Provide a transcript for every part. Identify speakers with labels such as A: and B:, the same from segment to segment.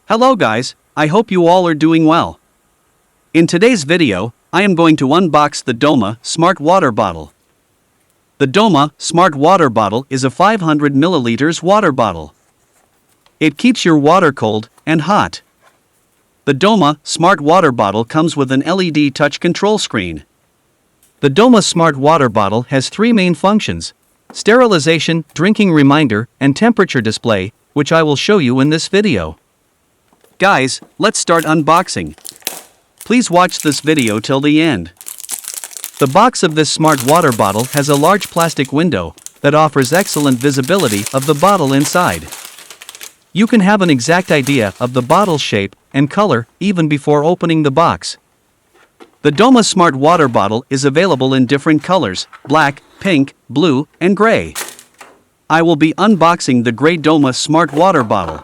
A: Hello guys, I hope you all are doing well. In today's video, I am going to unbox the Doma Smart Water Bottle. The Doma Smart Water Bottle is a 500 milliliters water bottle. It keeps your water cold and hot. The Doma Smart Water Bottle comes with an LED touch control screen. The Doma Smart Water Bottle has three main functions: sterilization, drinking reminder, and temperature display, which I will show you in this video. Guys, let's start unboxing. Please watch this video till the end. The box of this smart water bottle has a large plastic window that offers excellent visibility of the bottle inside. You can have an exact idea of the bottle's shape and color even before opening the box. The Doma Smart Water Bottle is available in different colors: black, pink, blue, and gray. I will be unboxing the gray Doma Smart Water Bottle.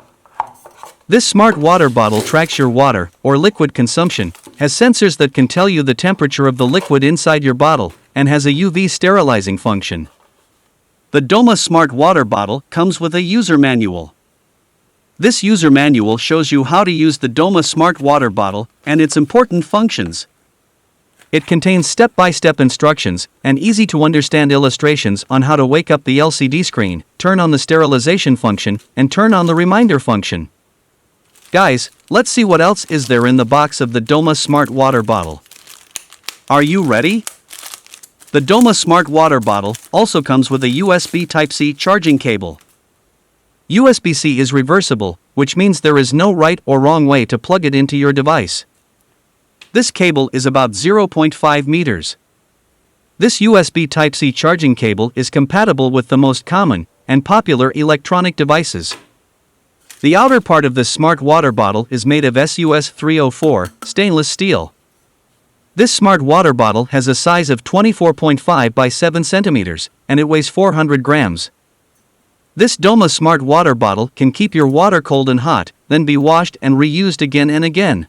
A: This smart water bottle tracks your water or liquid consumption, has sensors that can tell you the temperature of the liquid inside your bottle, and has a UV sterilizing function. The Doma Smart Water Bottle comes with a user manual. This user manual shows you how to use the Doma Smart Water Bottle and its important functions. It contains step-by-step instructions and easy-to-understand illustrations on how to wake up the LCD screen, turn on the sterilization function, and turn on the reminder function. Guys, let's see what else is there in the box of the Doma Smart Water Bottle. Are you ready? The Doma Smart Water Bottle also comes with a USB Type-C charging cable. USB-C is reversible, which means there is no right or wrong way to plug it into your device. This cable is about 0.5 meters. This USB Type-C charging cable is compatible with the most common and popular electronic devices. The outer part of this smart water bottle is made of SUS 304 stainless steel. This smart water bottle has a size of 24.5 by 7 centimeters, and it weighs 400 grams. This Doma Smart Water Bottle can keep your water cold and hot, then be washed and reused again and again.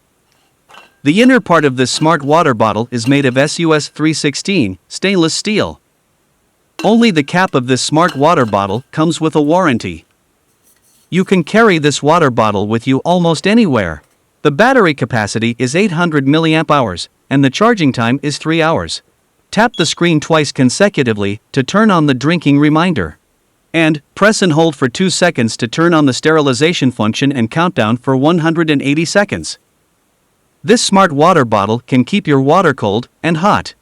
A: The inner part of this smart water bottle is made of SUS 316 stainless steel. Only the cap of this smart water bottle comes with a warranty. You can carry this water bottle with you almost anywhere. The battery capacity is 800 mAh, and the charging time is 3 hours. Tap the screen twice consecutively to turn on the drinking reminder. And press and hold for 2 seconds to turn on the sterilization function and countdown for 180 seconds. This smart water bottle can keep your water cold and hot.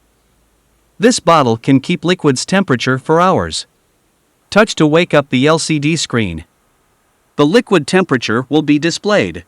A: This bottle can keep liquid's temperature for hours. Touch to wake up the LCD screen. The liquid temperature will be displayed.